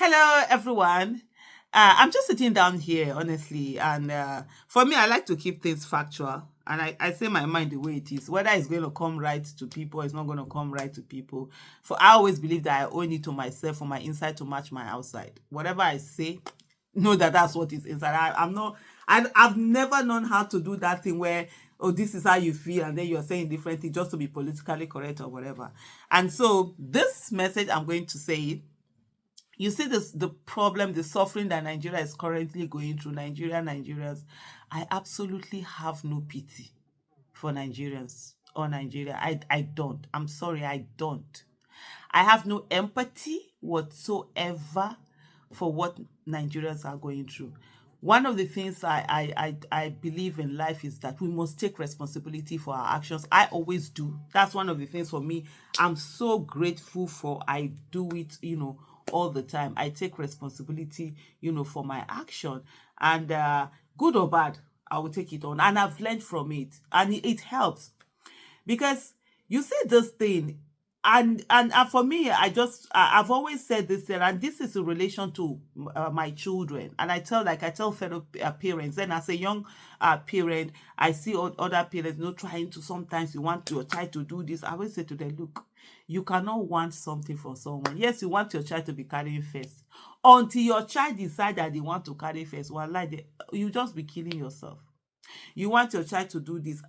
Hello, everyone. I'm just sitting down here, honestly, and for me, I like to keep things factual, and I say my mind the way it is. Whether it's going to come right to people, it's not going to come right to people. For I always believe that I owe it to myself for my inside to match my outside. Whatever I say, know that that's what is inside. I'm not. I've never known how to do that thing where oh this is how you feel and then you're saying different things just to be politically correct or whatever. And so this message, I'm going to say it. You see this the problem, the suffering that Nigeria is currently going through. Nigerians, I absolutely have no pity for Nigerians or Nigeria. I don't. I'm sorry, I don't. I have no empathy whatsoever for what Nigerians are going through. One of the things I believe in life is that we must take responsibility for our actions. I always do. That's one of the things for me. I'm so grateful for. I do it, all the time. I take responsibility, for my action. And good or bad, I will take it on. And I've learned from it. And it helps because you see this thing and for me I've always said this thing, and this is in relation to my children. And I tell fellow parents, then as a young parent, I see other parents, trying to, sometimes you want your child to do this. I always say to them, look, you cannot want something for someone. Yes, you want your child to be carrying first. Until your child decide that they want to carry first, well, like, you just be killing yourself. You want your child to do this.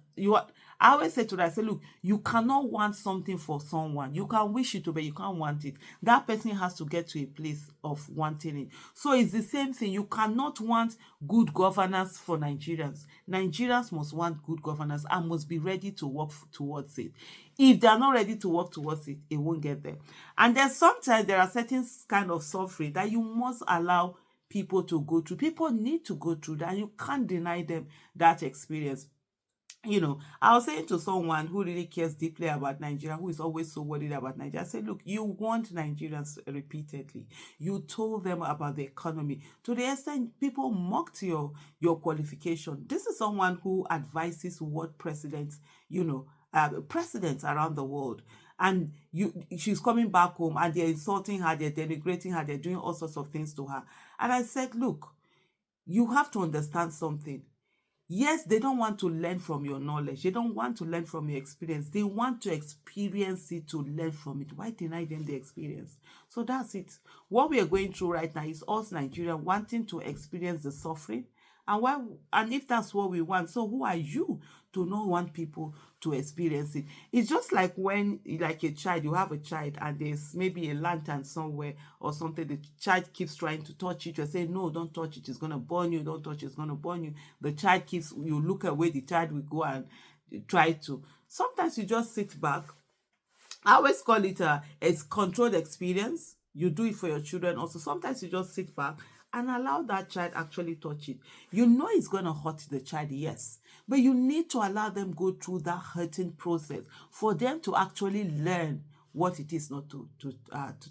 I always say to them, I say, look, you cannot want something for someone. You can wish it to, but you can't want it. That person has to get to a place of wanting it. So it's the same thing. You cannot want good governance for Nigerians. Nigerians must want good governance and must be ready to work towards it. If they are not ready to work towards it, it won't get there. And then sometimes there are certain kind of suffering that you must allow people to go through. People need to go through that, and you can't deny them that experience. I was saying to someone who really cares deeply about Nigeria, who is always so worried about Nigeria, I said, look, you warned Nigerians repeatedly. You told them about the economy. To the extent people mocked your qualification. This is someone who advises what presidents around the world. And she's coming back home and they're insulting her, they're denigrating her, they're doing all sorts of things to her. And I said, look, you have to understand something. Yes, they don't want to learn from your knowledge. They don't want to learn from your experience. They want to experience it to learn from it. Why deny them the experience? So that's it. What we are going through right now is us Nigerians wanting to experience the suffering. And if that's what we want, so who are you to not want people to experience it? It's just like when, like a child, you have a child and there's maybe a lantern somewhere or something. The child keeps trying to touch it. You say, no, don't touch it. It's going to burn you. Don't touch it. It's going to burn you. The child you look away, the child will go and try to. Sometimes you just sit back. I always call it a controlled experience. You do it for your children also. Sometimes you just sit back and allow that child actually touch it. You know it's going to hurt the child, yes, but you need to allow them go through that hurting process for them to actually learn what it is not to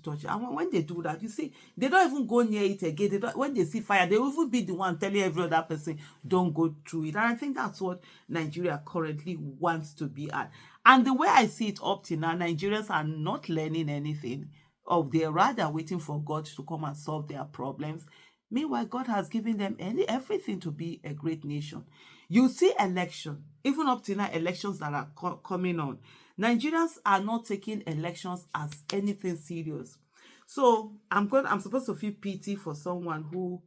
touch it. And when they do that, you see, they don't even go near it again. When they see fire, they will even be the one telling every other person, don't go through it. And I think that's what Nigeria currently wants to be at. And the way I see it up to now, Nigerians are not learning anything, or they're rather waiting for God to come and solve their problems. Meanwhile, God has given them everything to be a great nation. You see election, even up to now, elections that are coming on. Nigerians are not taking elections as anything serious. So I'm supposed to feel pity for someone who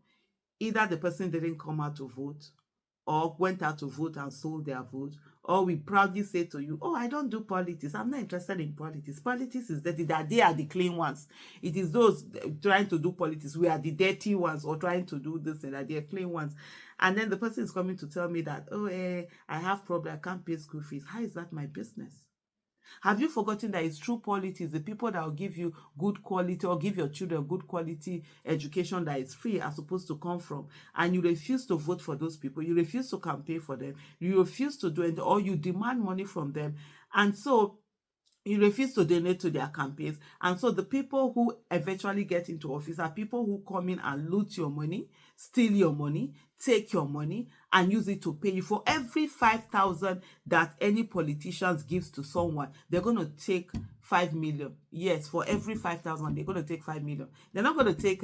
either the person didn't come out to vote, or went out to vote and sold their vote, or we proudly say to you, oh, I don't do politics. I'm not interested in politics. Politics is dirty. That they are the clean ones. It is those trying to do politics. We are the dirty ones, or trying to do this and that. They are clean ones. And then the person is coming to tell me that, oh, I have problem. I can't pay school fees. How is that my business? Have you forgotten that it's true politics, the people that will give you good quality or give your children good quality education that is free are supposed to come from? And you refuse to vote for those people. You refuse to campaign for them. You refuse to do it, or you demand money from them. And so he refused to donate to their campaigns. And so the people who eventually get into office are people who come in and loot your money, steal your money, take your money, and use it to pay you. For every 5,000 that any politicians gives to someone, they're going to take 5 million. Yes, for every 5,000, they're going to take 5 million. They're not going to take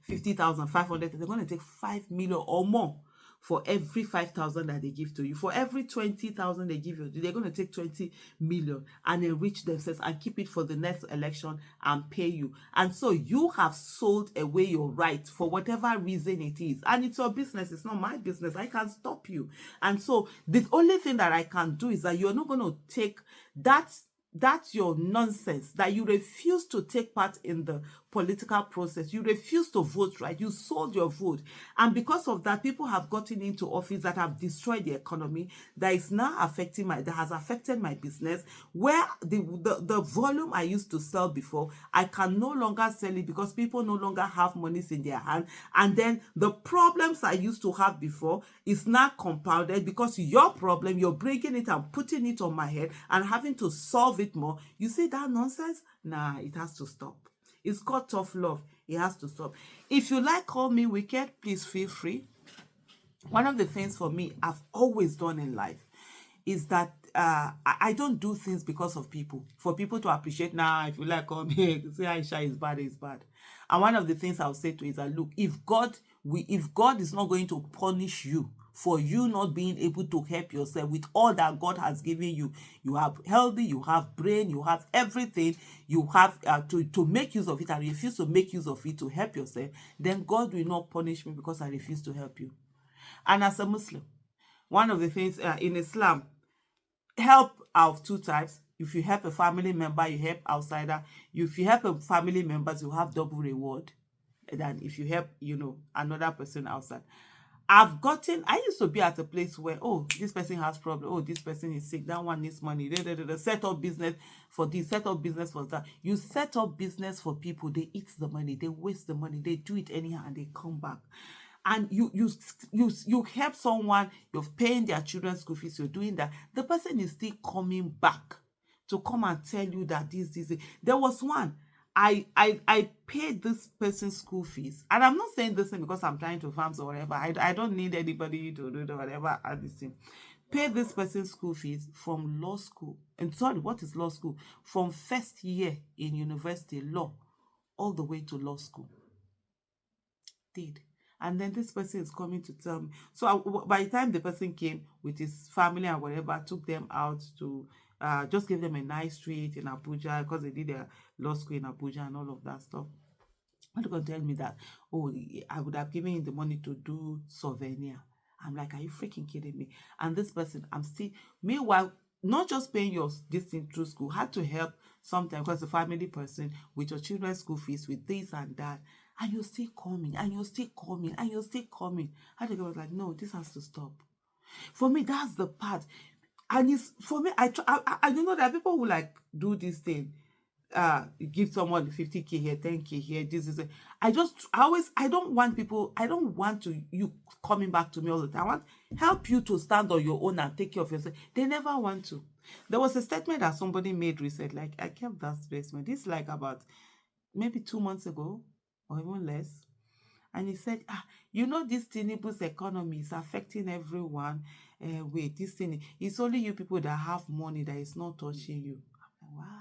50,000, 500. They're going to take 5 million or more for every 5,000 that they give to you. For every 20,000 they give you, they're going to take 20 million and enrich themselves and keep it for the next election and pay you. And so you have sold away your right for whatever reason it is. And it's your business. It's not my business. I can't stop you. And so the only thing that I can do is that you're not going to take that. That's your nonsense, that you refuse to take part in the political process. You refuse to vote, right? You sold your vote. And because of that, people have gotten into office that have destroyed the economy, that is now affecting that has affected my business, where the volume I used to sell before, I can no longer sell it because people no longer have monies in their hand. And then the problems I used to have before is now compounded because your problem, you're breaking it and putting it on my head and having to solve it more. You see that nonsense? Nah, it has to stop. It's called tough love. It has to stop. If you like call me wicked, please feel free. One of the things for me I've always done in life is that I don't do things because of people. For people to appreciate, now, if you like call me, say Aisha is bad, is bad. And one of the things I'll say to is that, look, if God is not going to punish you for you not being able to help yourself with all that God has given you, you have healthy, you have brain, you have everything, you have to make use of it, and refuse to make use of it to help yourself, then God will not punish me because I refuse to help you. And as a Muslim, one of the things in Islam, help are of two types. If you help a family member, you help outsider. If you help a family members, you have double reward than if you help, another person outside. I used to be at a place where, oh, this person has problem. Oh, this person is sick. That one needs money. Set up business for this, set up business for that. You set up business for people. They eat the money. They waste the money. They do it anyhow and they come back. And you help someone, you're paying their children's school fees, you're doing that. The person is still coming back to come and tell you that this. There was one. I paid this person's school fees, and I'm not saying this thing because I'm trying to farm or whatever. I don't need anybody to do whatever at this thing. Pay this person's school fees from law school. And sorry, what is law school? From first year in university law all the way to law school. Did. And then this person is coming to tell me. So by the time the person came with his family and whatever, took them out to just give them a nice treat in Abuja because they did their law school in Abuja and all of that stuff. And they're going to tell me that, oh, I would have given him the money to do souvenir. I'm like, are you freaking kidding me? And this person, I'm still, meanwhile, not just paying your this thing through school, had to help sometimes because the family person with your children's school fees, with this and that. And you're still coming, and you're still coming, and you're still coming. I think I was like, no, this has to stop. For me, that's the part. And it's for me, I know there are people who like do this thing. Give someone 50K here, 10K here, this is it. I don't want you coming back to me all the time. I want help you to stand on your own and take care of yourself. They never want to. There was a statement that somebody made recently, like I kept that statement. This like about maybe 2 months ago or even less. And he said, this Tinubu's economy is affecting everyone. Wait, this thing, it's only you people that have money that is not touching you. I'm like, wow.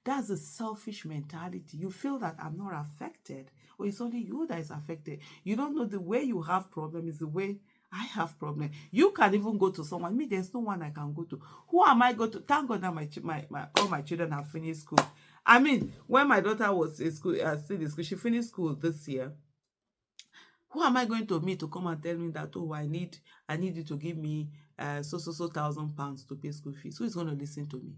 That's a selfish mentality. You feel that I'm not affected, or it's only you that is affected. You don't know the way you have problem is the way I have problem. You can even go to someone. Me, there's no one I can go to. Who am I going to? Thank God that all my children have finished school. I mean, when my daughter was in school, still in school, she finished school this year. Who am I going to meet to come and tell me that, oh, I need you to give me so £1,000 to pay school fees? Who is going to listen to me?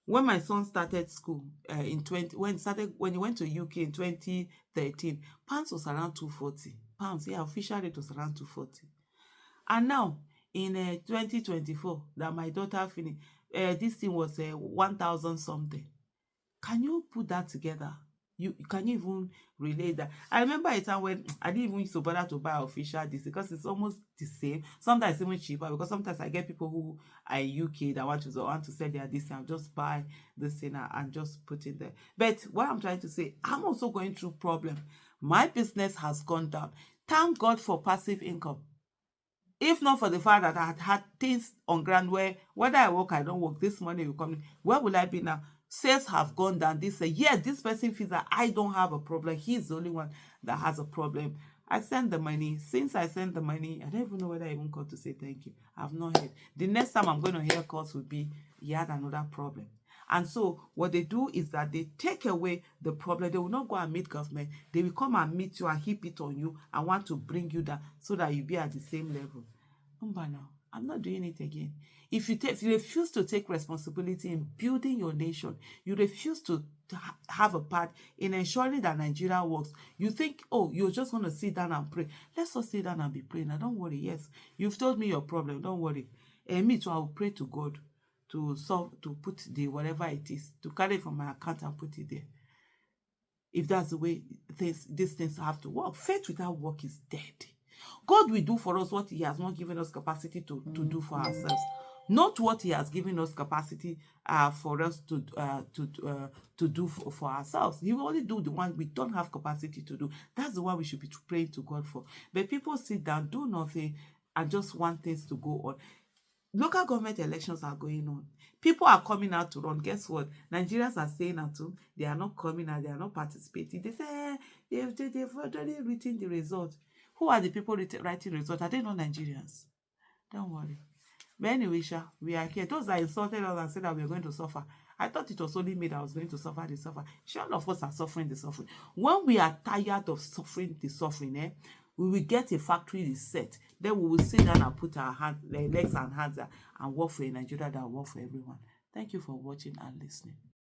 When my son started school when he went to UK in 2013, pounds was around 240 pounds. Yeah, official rate was around 240. And now in 2024, that my daughter finished, this thing was 1,000 something. Can you put that together? You can you even relate that? I remember a time when I didn't even used to bother to buy official this because it's almost the same. Sometimes even cheaper because sometimes I get people who are in UK that want to sell their this thing. I'll just buy this thing and just put it there. But what I'm trying to say, I'm also going through problem. My business has gone down. Thank God for passive income. If not for the fact that I had things on ground where whether I work, I don't work, this money will come in. Where will I be now? Sales have gone down. This yeah, this person feels that I don't have a problem. He's the only one that has a problem. I send the money. Since I send the money, I don't even know whether I even called to say thank you. I've not heard. The next time I'm going to hear calls will be he had another problem. And so what they do is that they take away the problem. They will not go and meet government. They will come and meet you and heap it on you and want to bring you down so that you be at the same level. Now, I'm not doing it again. If you refuse to take responsibility in building your nation, you refuse to have a part in ensuring that Nigeria works, you think, oh, you're just going to sit down and pray. Let's all sit down and be praying. Now, don't worry. Yes, you've told me your problem. Don't worry. And me too, I will pray to God to solve, to put the whatever it is, to carry it from my account and put it there. If that's the way these things have to work. Faith without work is dead. God will do for us what he has not given us capacity to do for ourselves. Not what he has given us capacity for us to do for ourselves. He will only do the one we don't have capacity to do. That's the one we should be praying to God for. But people sit down, do nothing, and just want things to go on. Local government elections are going on. People are coming out to run. Guess what? Nigerians are staying at home. They are not coming out. They are not participating. They say they've already written the result. Who are the people writing the result? Are they not Nigerians? Don't worry. But anyway, we are here. Those that insulted us and said that we are going to suffer. I thought it was only me that was going to suffer the suffer. All of us are suffering the suffering. When we are tired of suffering the suffering, we will get a factory reset. Then we will sit down and put our legs and hands and work for a Nigeria that will work for everyone. Thank you for watching and listening.